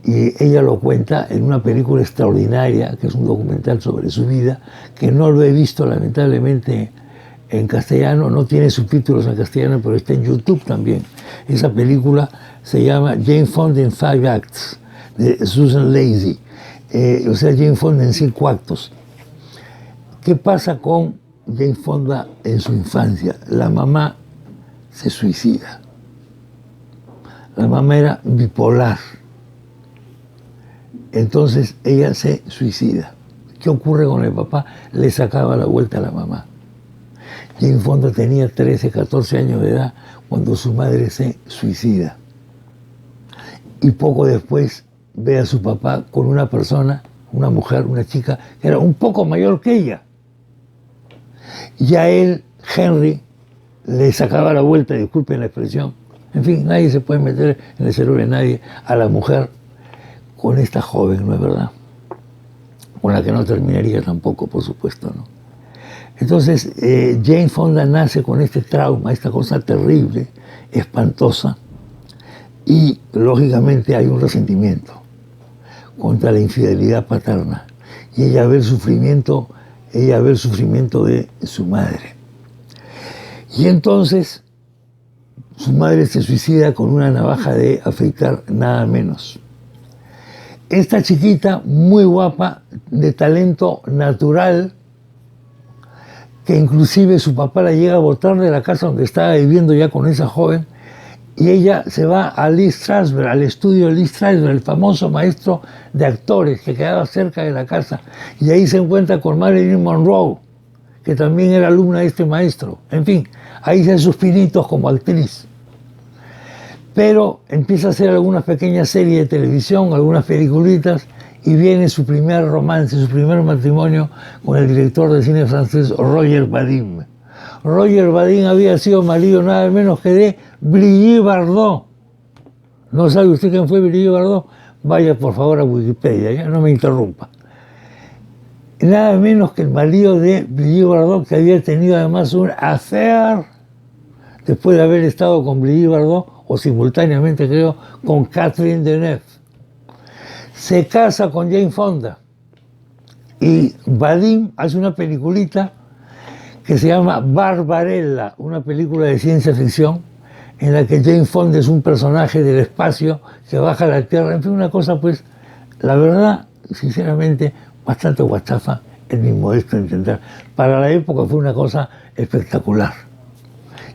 Y ella lo cuenta en una película extraordinaria, que es un documental sobre su vida, que no lo he visto lamentablemente en castellano, no tiene subtítulos en castellano, pero está en YouTube también. Esa película se llama Jane Fonda in 5 Acts, de Susan Lacy, o sea, Jane Fonda en 5 actos. ¿Qué pasa con Jane Fonda en su infancia? La mamá se suicida. La mamá era bipolar. Entonces ella se suicida. ¿Qué ocurre con el papá? Le sacaba la vuelta a la mamá. Jane Fonda tenía 13, 14 años de edad cuando su madre se suicida. Y poco después ve a su papá con una persona, una mujer, una chica, que era un poco mayor que ella. Y a él, Henry, le sacaba la vuelta, disculpen la expresión. En fin, nadie se puede meter en el cerebro de nadie, a la mujer con esta joven, ¿no es verdad? Con la que no terminaría tampoco, por supuesto, ¿no? Entonces, Jane Fonda nace con este trauma, esta cosa terrible, espantosa, Y lógicamente hay un resentimiento contra la infidelidad paterna. Y ella ve el sufrimiento de su madre. Y entonces su madre se suicida con una navaja de afeitar, nada menos. Esta chiquita, muy guapa, de talento natural, que inclusive su papá la llega a botar de la casa donde estaba viviendo ya con esa joven, y ella se va a Lee Strasberg, al estudio de Lee Strasberg, el famoso maestro de actores que quedaba cerca de la casa, y ahí se encuentra con Marilyn Monroe, que también era alumna de este maestro. En fin, ahí se hace sus pinitos como actriz. Pero empieza a hacer algunas pequeñas series de televisión, algunas peliculitas, y viene su primer romance, su primer matrimonio con el director de cine francés Roger Vadim. Roger Vadim había sido marido nada menos que de Brigitte Bardot. ¿No sabe usted quién fue Brigitte Bardot? Vaya por favor a Wikipedia, ya no me interrumpa. Nada menos que el marido de Brigitte Bardot, que había tenido además un affair después de haber estado con Brigitte Bardot, o simultáneamente creo, con Catherine Deneuve. Se casa con Jane Fonda y Vadim hace una peliculita que se llama Barbarella, una película de ciencia ficción en la que Jane Fonda es un personaje del espacio que baja a la Tierra. En fin, una cosa, pues, la verdad, sinceramente, bastante guachafa en mi modesto entender. Para la época fue una cosa espectacular.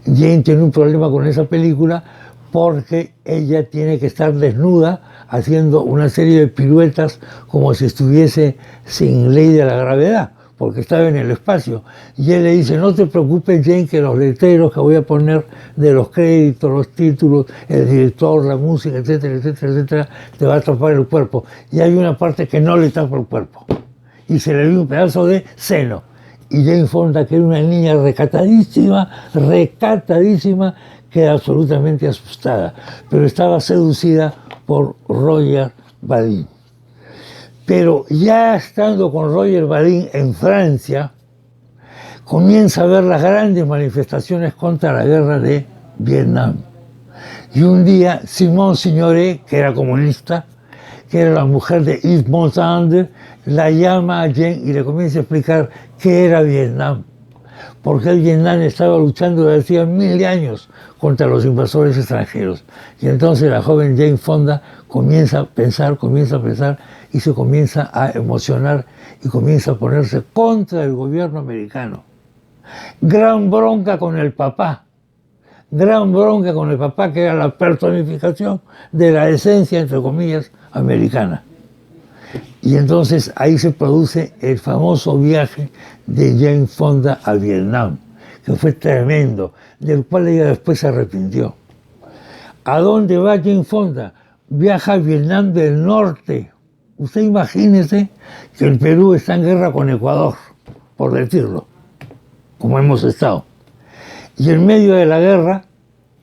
Jane tiene un problema con esa película porque ella tiene que estar desnuda haciendo una serie de piruetas como si estuviese sin ley de la gravedad, porque estaba en el espacio. Y él le dice, no te preocupes, Jane, que los letreros que voy a poner de los créditos, los títulos, el director, la música, etcétera, etcétera, etcétera, te va a tapar el cuerpo. Y hay una parte que no le tapa el cuerpo. Y se le ve un pedazo de seno. Y Jane Fonda, que era una niña recatadísima, queda absolutamente asustada. Pero estaba seducida por Roger Vadim. Pero ya estando con Roger Vadim en Francia, comienza a ver las grandes manifestaciones contra la guerra de Vietnam. Y un día Simone Signoret, que era comunista, que era la mujer de Yves Montand, la llama a Jane y le comienza a explicar qué era Vietnam. Porque el Vietnam estaba luchando desde hacía 1000 años contra los invasores extranjeros. Y entonces la joven Jane Fonda comienza a pensar y se comienza a emocionar y comienza a ponerse contra el gobierno americano. Gran bronca con el papá, que era la personificación de la esencia, entre comillas, americana. Y entonces ahí se produce el famoso viaje de Jane Fonda a Vietnam, que fue tremendo, del cual ella después se arrepintió. ¿A dónde va Jane Fonda? Viaja a Vietnam del Norte. Usted imagínese que el Perú está en guerra con Ecuador, por decirlo, como hemos estado. Y en medio de la guerra,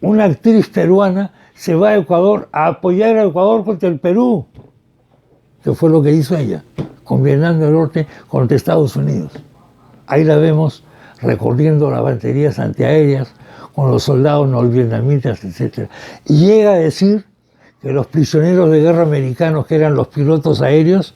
una actriz peruana se va a Ecuador a apoyar a Ecuador contra el Perú, que fue lo que hizo ella, con Vietnam del Norte contra Estados Unidos. Ahí la vemos recorriendo las baterías antiaéreas con los soldados norvietnamitas, etc. Y llega a decir que los prisioneros de guerra americanos, que eran los pilotos aéreos,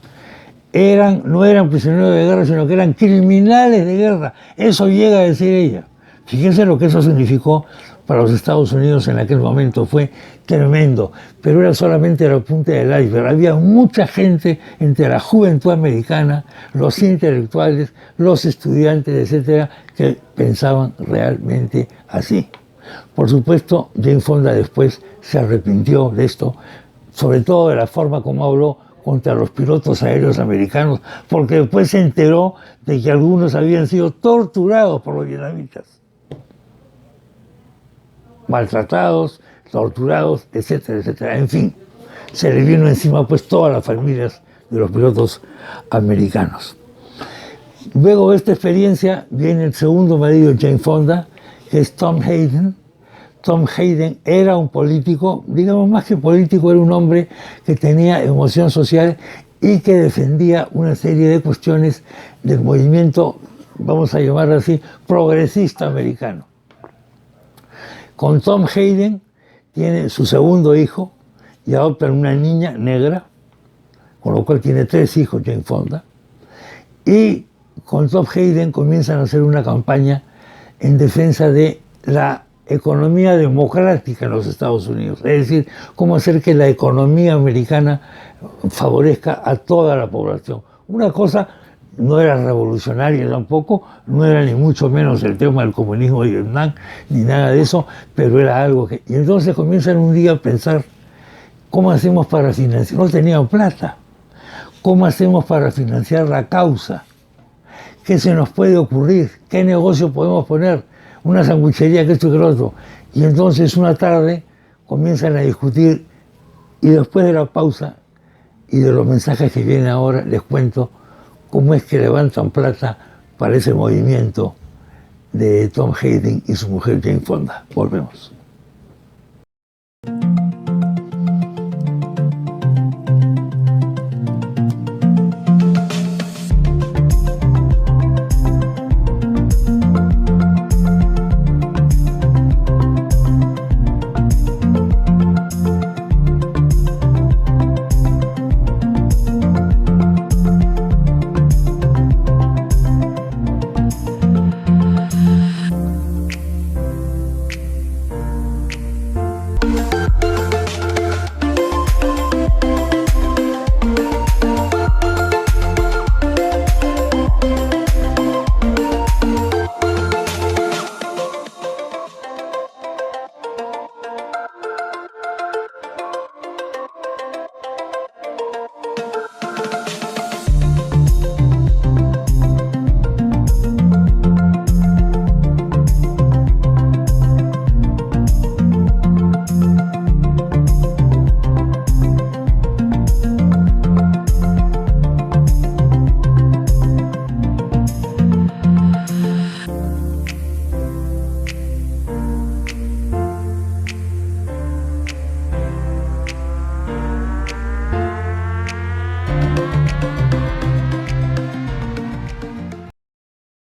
no eran prisioneros de guerra, sino que eran criminales de guerra. Eso llega a decir ella. Fíjense lo que eso significó para los Estados Unidos en aquel momento, fue tremendo, pero era solamente la punta del iceberg. Había mucha gente entre la juventud americana, los intelectuales, los estudiantes, etcétera, que pensaban realmente así. Por supuesto, Jane Fonda después se arrepintió de esto, sobre todo de la forma como habló contra los pilotos aéreos americanos, porque después se enteró de que algunos habían sido torturados por los vietnamitas. Maltratados, torturados, etcétera, etcétera. En fin, se le vino encima pues todas las familias de los pilotos americanos. Luego de esta experiencia viene el segundo marido de Jane Fonda, que es Tom Hayden. Tom Hayden era un político, digamos más que político, era un hombre que tenía emoción social y que defendía una serie de cuestiones del movimiento, vamos a llamarlo así, progresista americano. Con Tom Hayden tiene su segundo hijo, y adoptan una niña negra, con lo cual tiene 3 hijos Jane Fonda, y con Tom Hayden comienzan a hacer una campaña en defensa de la economía democrática en los Estados Unidos, es decir, cómo hacer que la economía americana favorezca a toda la población. Una cosa no era revolucionaria tampoco, no era ni mucho menos el tema del comunismo de Vietnam, ni nada de eso, pero era algo que... Y entonces comienzan un día a pensar, ¿cómo hacemos para financiar? No tenían plata. ¿Cómo hacemos para financiar la causa? ¿Qué se nos puede ocurrir? ¿Qué negocio podemos poner? Una sanguichería, que esto y que lo otro. Y entonces una tarde comienzan a discutir y después de la pausa y de los mensajes que vienen ahora, les cuento cómo es que levantan plata para ese movimiento de Tom Hayden y su mujer Jane Fonda. Volvemos.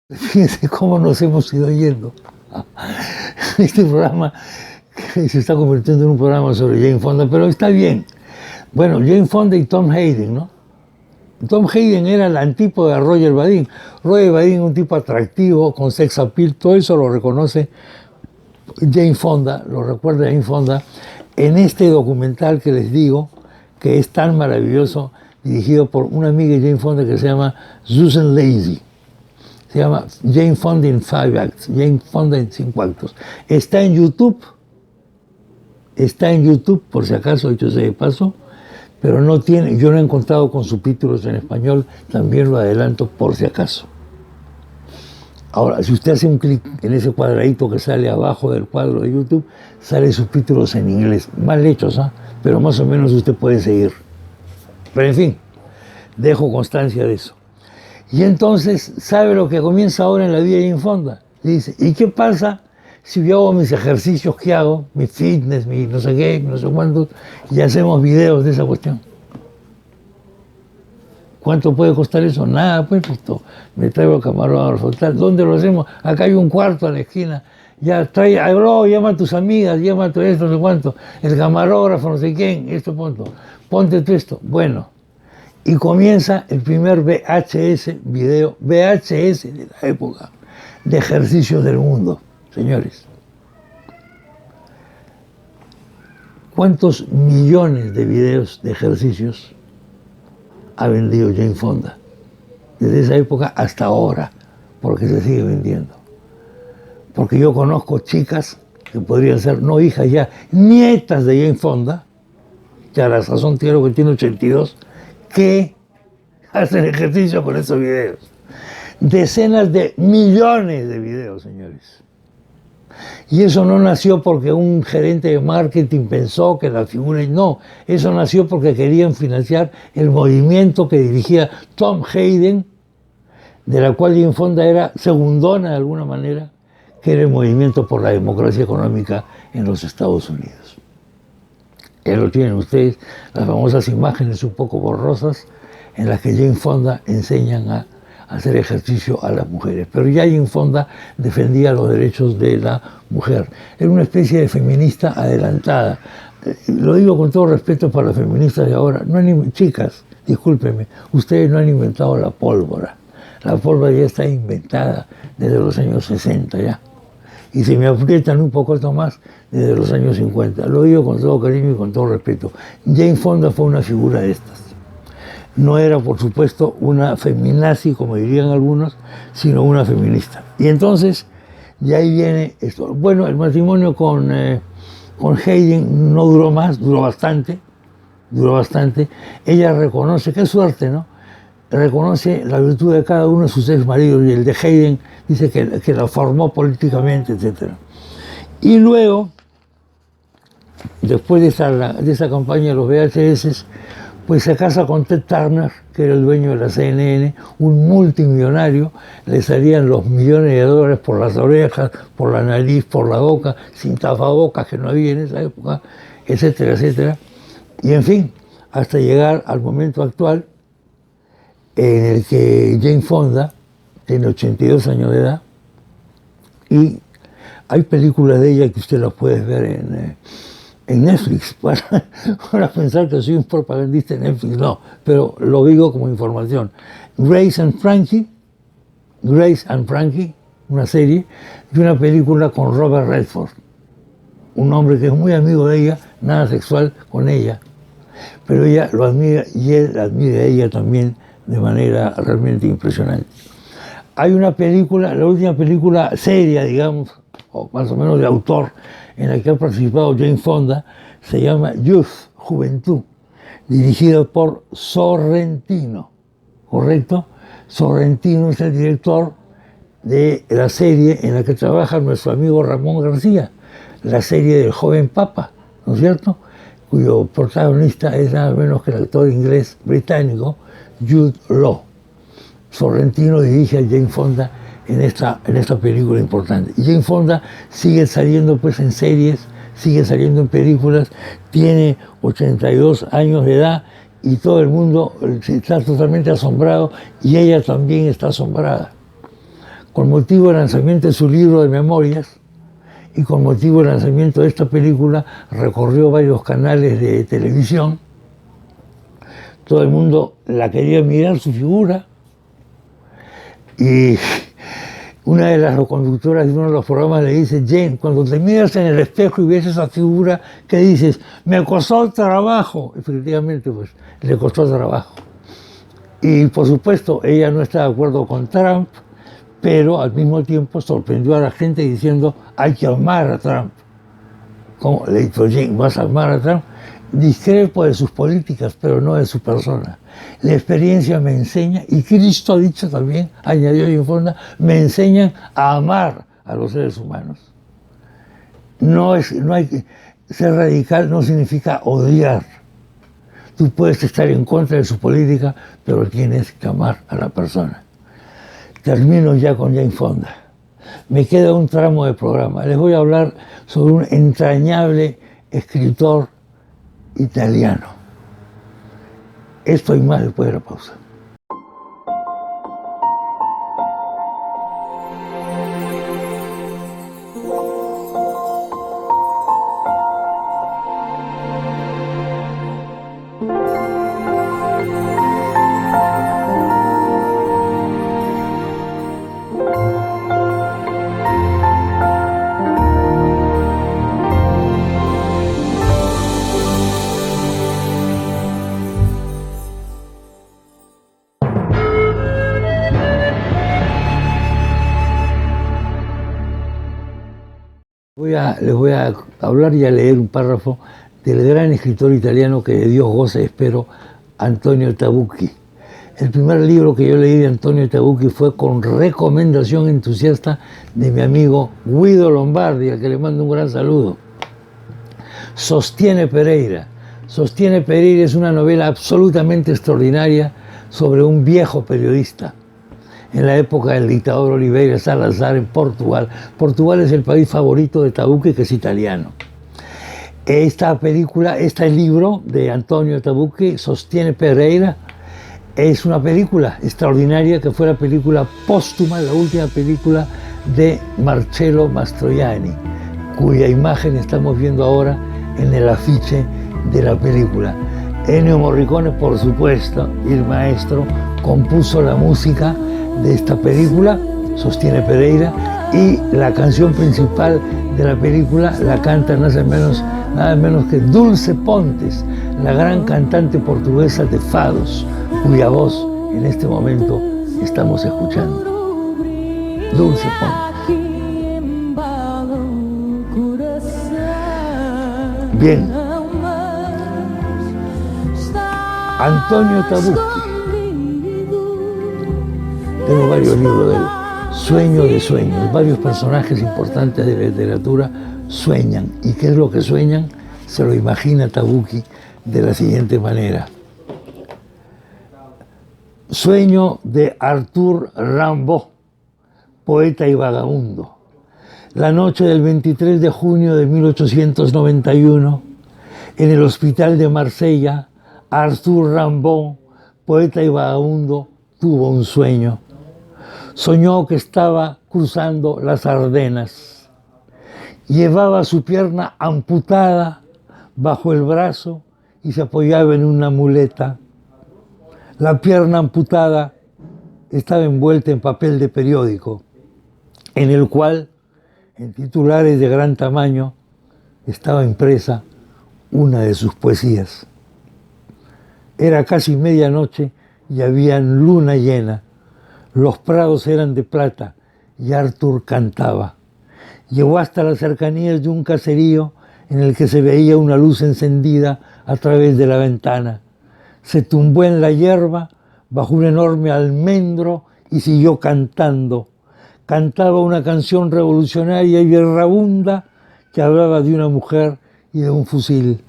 Fíjense cómo nos hemos ido yendo. Este programa se está convirtiendo en un programa sobre Jane Fonda, pero está bien. Bueno, Jane Fonda y Tom Hayden, ¿no? Tom Hayden era el antípoda de Roger Vadim. Roger Vadim, un tipo atractivo, con sex appeal, todo eso lo reconoce Jane Fonda, lo recuerda Jane Fonda, en este documental que les digo, que es tan maravilloso, dirigido por una amiga de Jane Fonda que se llama Susan Lacy. Se llama Jane Fonda in 5 Acts, Jane Fonda en 5 actos. Está en YouTube, por si acaso, dicho sea de paso, pero no tiene, yo no he encontrado con subtítulos en español, también lo adelanto por si acaso. Ahora, si usted hace un clic en ese cuadradito que sale abajo del cuadro de YouTube, sale subtítulos en inglés, mal hechos, ¿eh? Pero más o menos usted puede seguir. Pero en fin, dejo constancia de eso. Y entonces, ¿sabe lo que comienza ahora en la vida de Jane Fonda? Dice, ¿y qué pasa si yo hago mis ejercicios que hago, mi fitness, mi no sé qué, no sé cuánto, y hacemos videos de esa cuestión? ¿Cuánto puede costar eso? Nada, pues, me traigo el camarógrafo, tal. ¿Dónde lo hacemos? Acá hay un cuarto a la esquina. Ya trae, llama a tus amigas, llama a tu esto, no sé cuánto. El camarógrafo, no sé quién, esto, ponte tú esto. Bueno. Y comienza el primer VHS video, VHS de la época, de ejercicios del mundo, señores. ¿Cuántos millones de videos de ejercicios ha vendido Jane Fonda? Desde esa época hasta ahora, porque se sigue vendiendo. Porque yo conozco chicas que podrían ser, no hijas ya, nietas de Jane Fonda, que a la sazón tiene que tiene 82, que hacen ejercicio con esos videos. Decenas de millones de videos, señores. Y eso no nació porque un gerente de marketing pensó que la figura... No, eso nació porque querían financiar el movimiento que dirigía Tom Hayden, de la cual Jane Fonda era segundona de alguna manera, que era el movimiento por la democracia económica en los Estados Unidos. Ya lo tienen ustedes, las famosas imágenes un poco borrosas en las que Jane Fonda enseñan a hacer ejercicio a las mujeres. Pero ya Jane Fonda defendía los derechos de la mujer. Era una especie de feminista adelantada. lo digo con todo respeto para las feministas de ahora, chicas, discúlpenme, ustedes no han inventado la pólvora. La pólvora ya está inventada desde los años 60 ya. Y se me aprietan un poco más desde los años 50. Lo digo con todo cariño y con todo respeto. Jane Fonda fue una figura de estas. No era, por supuesto, una feminazi, como dirían algunos, sino una feminista. Y entonces, de ahí viene esto. Bueno, el matrimonio con Hayden no duró más, duró bastante. Ella reconoce, qué suerte, ¿no? Reconoce la virtud de cada uno de sus ex maridos, y el de Hayden dice que la formó políticamente, etc. Y luego, después de esa campaña de los VHS, pues se casa con Ted Turner, que era el dueño de la CNN, un multimillonario. Le salían los millones de dólares por las orejas, por la nariz, por la boca, sin tapabocas, que no había en esa época, etcétera, etcétera. Y en fin, hasta llegar al momento actual, en el que Jane Fonda tiene 82 años de edad, y hay películas de ella que usted las puede ver en Netflix, para pensar que soy un propagandista en Netflix, no, pero lo digo como información. Grace and Frankie, una serie, y una película con Robert Redford, un hombre que es muy amigo de ella, nada sexual con ella, pero ella lo admira y él la admira a ella también de manera realmente impresionante. Hay una película, la última película seria, digamos, o más o menos de autor, en la que ha participado Jane Fonda, se llama Youth, Juventud, dirigida por Sorrentino, ¿correcto? Sorrentino es el director de la serie en la que trabaja nuestro amigo Ramón García, la serie del joven Papa, ¿no es cierto?, cuyo protagonista es nada menos que el actor inglés británico Jude Law. Sorrentino dirige a Jane Fonda en esta película importante. Y Jane Fonda sigue saliendo pues en series, sigue saliendo en películas, tiene 82 años de edad y todo el mundo está totalmente asombrado, y ella también está asombrada. Con motivo del lanzamiento de su libro de memorias y con motivo del lanzamiento de esta película, recorrió varios canales de televisión. Todo el mundo la quería mirar, su figura, y una de las conductoras de uno de los programas le dice: Jane, cuando te miras en el espejo y ves esa figura, ¿qué dices? Me costó trabajo. Efectivamente, pues, le costó trabajo. Y por supuesto, ella no está de acuerdo con Trump, pero al mismo tiempo sorprendió a la gente diciendo: hay que amar a Trump. ¿Cómo? Le dijo Jane: ¿vas a amar a Trump? Discrepo de sus políticas, pero no de su persona. La experiencia me enseña, y Cristo ha dicho también, añadió Jane Fonda, me enseñan a amar a los seres humanos. No hay que ser radical, no significa odiar. Tú puedes estar en contra de su política, pero tienes que amar a la persona. Termino ya con Jane Fonda. Me queda un tramo de programa. Les voy a hablar sobre un entrañable escritor italiano. Esto y más después de la pausa. Les voy a hablar y a leer un párrafo del gran escritor italiano que de Dios goce, espero, Antonio Tabucchi. El primer libro que yo leí de Antonio Tabucchi fue con recomendación entusiasta de mi amigo Guido Lombardi, al que le mando un gran saludo. Sostiene Pereira. Sostiene Pereira es una novela absolutamente extraordinaria sobre un viejo periodista en la época del dictador Oliveira Salazar en Portugal. Portugal es el país favorito de Tabucchi, que es italiano. Este libro de Antonio Tabucchi, Sostiene Pereira, es una película extraordinaria que fue la película póstuma, la última película de Marcello Mastroianni, cuya imagen estamos viendo ahora en el afiche de la película. Ennio Morricone, por supuesto, el maestro, compuso la música de esta película, sostiene Pereira, y la canción principal de la película la canta nada menos que Dulce Pontes, la gran cantante portuguesa de fados, cuya voz en este momento estamos escuchando. Dulce Pontes. Bien. Antonio Tabucchi. Tengo varios libros de él. Sueño de sueños. Varios personajes importantes de la literatura sueñan. ¿Y qué es lo que sueñan? Se lo imagina Tabucchi de la siguiente manera. Sueño de Arthur Rimbaud, poeta y vagabundo. La noche del 23 de junio de 1891, en el hospital de Marsella, Arthur Rimbaud, poeta y vagabundo, tuvo un sueño. Soñó que estaba cruzando las Ardenas. Llevaba su pierna amputada bajo el brazo y se apoyaba en una muleta. La pierna amputada estaba envuelta en papel de periódico, en el cual, en titulares de gran tamaño, estaba impresa una de sus poesías. Era casi medianoche y había luna llena. Los prados eran de plata y Arthur cantaba. Llegó hasta las cercanías de un caserío en el que se veía una luz encendida a través de la ventana. Se tumbó en la hierba bajo un enorme almendro y siguió cantando. Cantaba una canción revolucionaria y errabunda que hablaba de una mujer y de un fusil.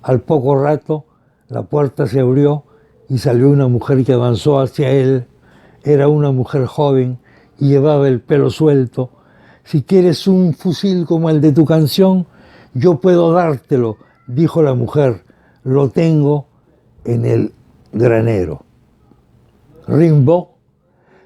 Al poco rato, la puerta se abrió y salió una mujer que avanzó hacia él. Era una mujer joven y llevaba el pelo suelto. Si quieres un fusil como el de tu canción, yo puedo dártelo, dijo la mujer. Lo tengo en el granero. Rimbaud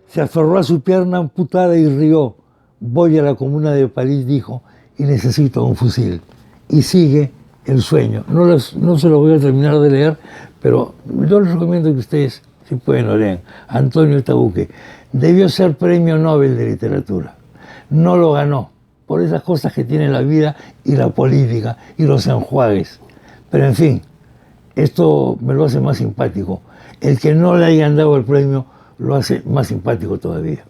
se aferró a su pierna amputada y rió. Voy a la Comuna de París, dijo, y necesito un fusil. Y sigue el sueño. No se lo voy a terminar de leer, pero yo les recomiendo que ustedes, si pueden, lo lean. Antonio Tabucchi debió ser premio Nobel de literatura. No lo ganó, por esas cosas que tiene la vida y la política y los enjuagues. Pero en fin, esto me lo hace más simpático. El que no le hayan dado el premio lo hace más simpático todavía.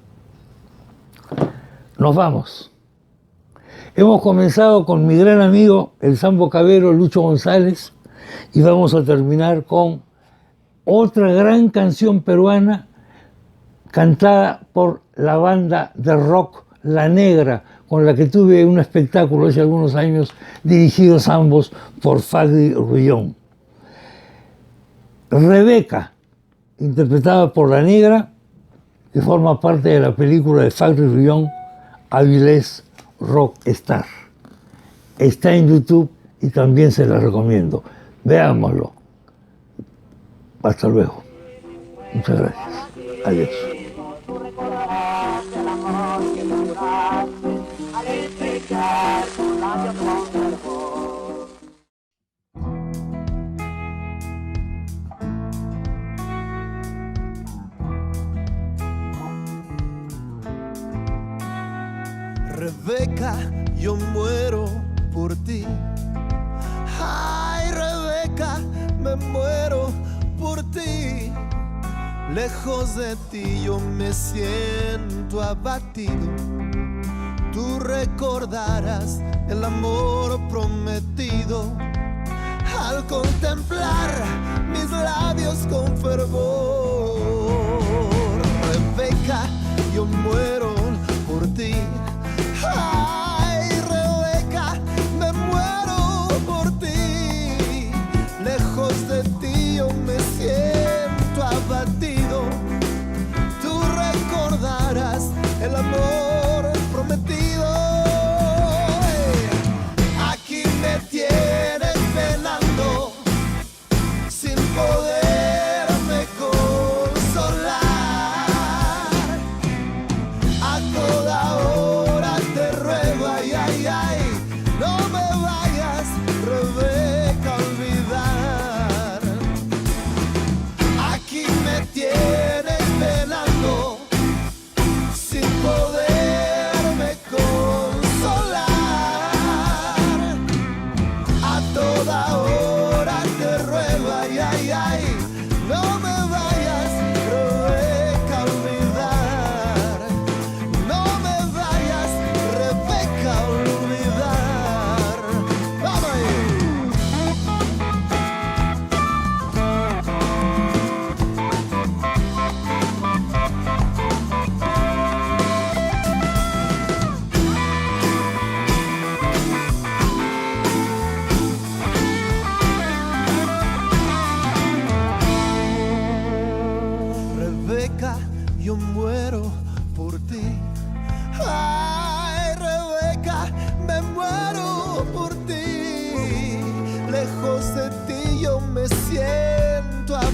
Nos vamos. Hemos comenzado con mi gran amigo, el sambocavero Lucho González, y vamos a terminar con otra gran canción peruana cantada por la banda de rock La Negra, con la que tuve un espectáculo hace algunos años, dirigidos ambos por Fagri Rullón. Rebeca, interpretada por La Negra, que forma parte de la película de Fagri Rullón, Avilés Rockstar. Está en YouTube y también se la recomiendo. Veámoslo. Hasta luego. Muchas gracias. Adiós. Rebeca, yo muero por ti. Ay, Rebeca, me muero por ti. Lejos de ti yo me siento abatido. Tú recordarás el amor prometido al contemplar mis labios con fervor. Rebeca, yo muero por ti. Ay, Rebeca, me muero por ti. Lejos de ti yo me siento abatido. Tú recordarás el amor prometido. Aquí me tienes penando sin poderme consolar. A toda hora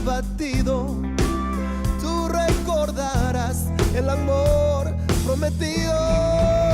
abatido, tú recordarás el amor prometido.